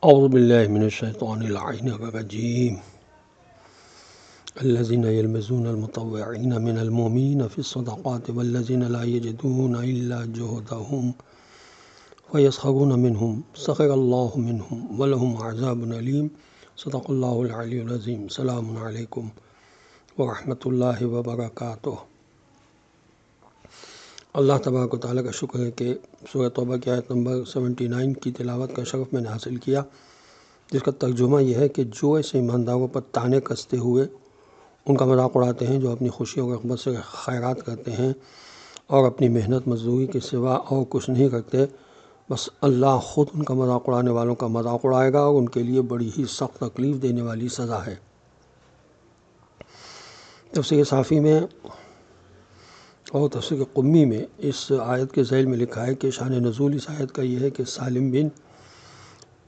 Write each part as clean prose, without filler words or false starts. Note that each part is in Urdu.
اعوذ باللہ من الشیطان اللعین الرجیم الذین یلمزون المطوعین من المؤمنین فی الصدقات والذین لا یجدون الا جہدهم فیسخرون منهم سخر اللہ منهم ولہم عذاب علیم صدق اللہ العلی العظیم۔ السلام علیکم ورحمۃ اللہ وبرکاتہ۔ اللہ تبارک و تعالیٰ کا شکر ہے کہ سورہ توبہ کی آیت نمبر 79 کی تلاوت کا شرف میں نے حاصل کیا، جس کا ترجمہ یہ ہے کہ جو ایسے ایمانداروں پر طعنے کستے ہوئے ان کا مذاق اڑاتے ہیں، جو اپنی خوشی اور رغبت سے خیرات کرتے ہیں اور اپنی محنت مزدوری کے سوا اور کچھ نہیں کرتے، بس اللہ خود ان کا مذاق اڑانے والوں کا مذاق اڑائے گا اور ان کے لیے بڑی ہی سخت تکلیف دینے والی سزا ہے۔ تفسیر صافی میں اور تفسیر قمی میں اس آیت کے ذیل میں لکھا ہے کہ شان نزول اس آیت کا یہ ہے کہ سالم بن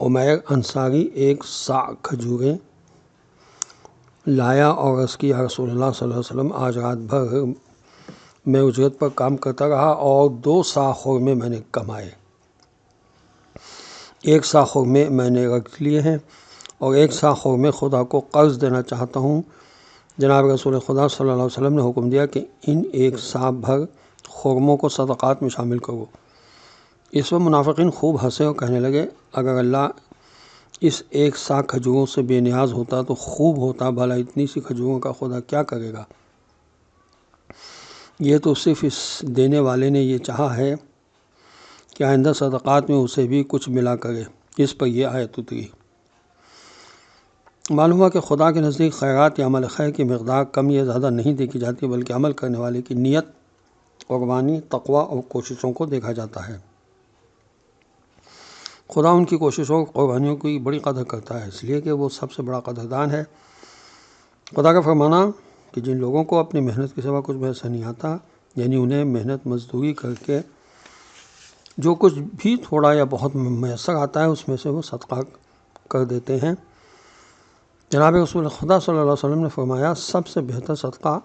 عمیر انصاری ایک صاع کھجوریں لایا اور عرض کی، یا رسول اللہ صلی اللہ علیہ وسلم، آج رات بھر میں اجرت پر کام کرتا رہا اور 2 صاع خرمے میں نے کمائے، 1 صاع خرمے میں نے رکھ لیے ہیں اور 1 صاع خرمے خدا کو قرض دینا چاہتا ہوں۔ جناب رسول خدا صلی اللہ علیہ وسلم نے حکم دیا کہ ان 1 صاع بھر خرموں کو صدقات میں شامل کرو۔ اس وقت منافقین خوب ہنسے اور کہنے لگے، اگر اللہ اس 1 صاع کھجوروں سے بے نیاز ہوتا تو خوب ہوتا، بھلا اتنی سی کھجوروں کا خدا کیا کرے گا؟ یہ تو صرف اس دینے والے نے یہ چاہا ہے کہ آئندہ صدقات میں اسے بھی کچھ ملا کرے۔ اس پر یہ آیت اتری۔ معلوم ہوا کہ خدا کے نزدیک خیرات یا عمل خیر کی مقدار کم یا زیادہ نہیں دیکھی جاتی، بلکہ عمل کرنے والے کی نیت، قربانی، تقوی اور کوششوں کو دیکھا جاتا ہے۔ خدا ان کی کوششوں اور قربانیوں کی بڑی قدر کرتا ہے، اس لیے کہ وہ سب سے بڑا قدردان ہے۔ خدا کا فرمانا کہ جن لوگوں کو اپنی محنت کے سوا کچھ میسر نہیں آتا، یعنی انہیں محنت مزدوری کر کے جو کچھ بھی تھوڑا یا بہت میسر آتا ہے اس میں سے وہ صدقہ کر دیتے ہیں۔ جناب رسول خدا صلی اللہ علیہ وسلم نے فرمایا، سب سے بہتر صدقہ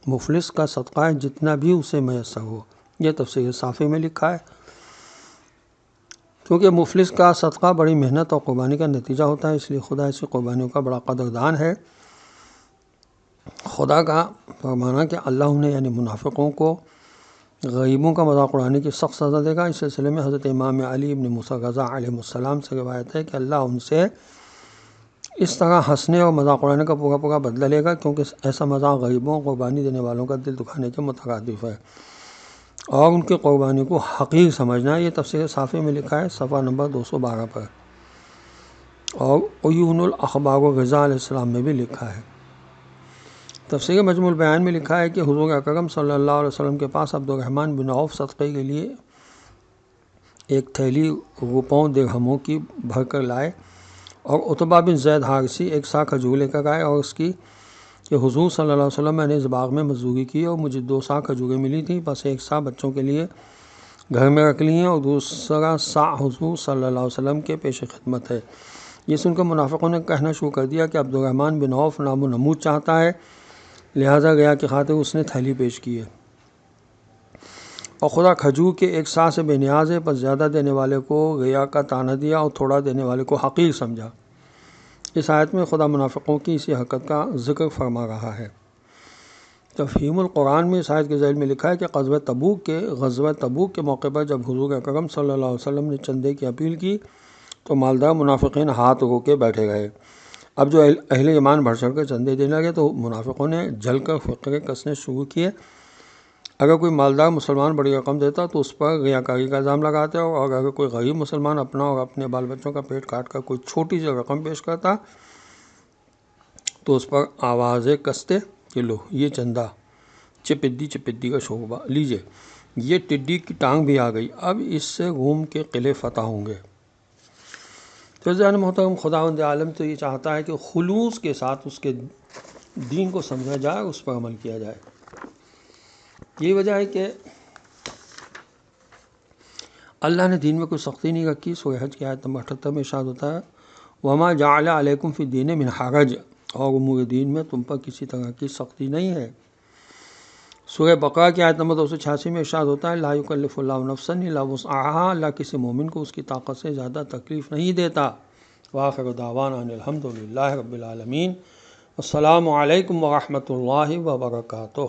مفلس کا صدقہ ہے، جتنا بھی اسے میسر ہو۔ یہ تفسیر صافی میں لکھا ہے۔ کیونکہ مفلس کا صدقہ بڑی محنت اور قربانی کا نتیجہ ہوتا ہے، اس لیے خدا ایسی قربانیوں کا بڑا قدردان ہے۔ خدا کا فرمانا کہ اللہ انہیں یعنی منافقوں کو غریبوں کا مذاق اڑانے کی سخت سزا دے گا۔ اس سلسلے میں حضرت امام علی ابن موسیٰ رضا علیہ السلام سے روایت ہے کہ اللہ ان سے اس طرح ہنسنے اور مذاق اڑانے کا پورا بدلہ لے گا، کیونکہ ایسا مذاق غریبوں اور قربانی دینے والوں کا دل دکھانے کے مترادف ہے اور ان کی قربانی کو حقیر سمجھنا ہے۔ یہ تفسیر صافی میں لکھا ہے، صفحہ نمبر 212 پر، اور عیون الاخبار رضا علیہ السلام میں بھی لکھا ہے۔ تفسیر مجموع البیان میں لکھا ہے کہ حضور اکرم صلی اللہ علیہ وسلم کے پاس عبد الرحمن بن عوف صدقے کے لیے ایک تھیلی روپوں درہموں کی بھر کر لائے، اور عتبہ بن زید حارثی 1 صاع کھجور لے کر آئے اور اس کی کہ حضور صلی اللہ علیہ وسلم، میں نے اس باغ میں مزدوری کی اور مجھے 2 صاع کھجوریں ملی تھیں، بس 1 صاع بچوں کے لیے گھر میں رکھ لی ہیں اور دوسرا صاع حضور صلی اللہ علیہ وسلم کے پیش خدمت ہے۔ یہ سن کر منافقوں نے کہنا شروع کر دیا کہ عبد الرحمن بن عوف نام و نمود چاہتا ہے، لہٰذا ریا کی خاطر اس نے تھیلی پیش کی ہے، اور خدا کھجور کے 1 صاع سے بے نیاز ہے، پس زیادہ دینے والے کو ریا کا طعنہ دیا اور تھوڑا دینے والے کو حقیر سمجھا۔ اس آیت میں خدا منافقوں کی اسی حرکت کا ذکر فرما رہا ہے۔ تفہیم القرآن میں اس آیت کے ذیل میں لکھا ہے کہ غزوہ تبوک کے موقع پر جب حضور اکرم صلی اللہ علیہ وسلم نے چندے کی اپیل کی تو مالدار منافقین ہاتھ رو کے بیٹھے رہے۔ اب جو اہل ایمان بڑھ چڑھ کر چندے دینے لگے تو منافقوں نے جل کر فقرے کسنے شروع کیے۔ اگر کوئی مالدار مسلمان بڑی رقم دیتا تو اس پر ریاکاری کا الزام لگاتے، اور اگر کوئی غریب مسلمان اپنا اور اپنے بال بچوں کا پیٹ کاٹ کر کوئی چھوٹی سی رقم پیش کرتا تو اس پر آوازیں کستے کہ لو یہ چندہ، چپدی کا شوربہ لیجئے، یہ ٹڈی کی ٹانگ بھی آ گئی، اب اس سے روم کے قلعے فتح ہوں گے۔ تو عزیزان محترم، خداوند عالم تو یہ چاہتا ہے کہ خلوص کے ساتھ اس کے دین کو سمجھا جائے، اس پر عمل کیا جائے۔ یہی وجہ ہے کہ اللہ نے دین میں کوئی سختی نہیں رکھی۔ سورہ حج کی آیت نمبر 78 میں ارشاد ہوتا ہے، وَمَا جَعَلَ عَلَيْكُمْ فِي الدِّينِ مِنْ حَرَجٍ، اور امور دین میں تم پر کسی طرح کی سختی نہیں ہے۔ سورہ بقرہ کی آیت نمبر 286 میں ارشاد ہوتا ہے، لَا يُكَلِّفُ اللَّهُ نَفْسًا إِلَّا وُسْعَهَا، اللہ کسی مومن کو اس کی طاقت سے زیادہ تکلیف نہیں دیتا۔ وآخر دعوانا ان الحمد للہ رب العالمین۔ السلام علیکم ورحمۃ اللہ وبرکاتہ۔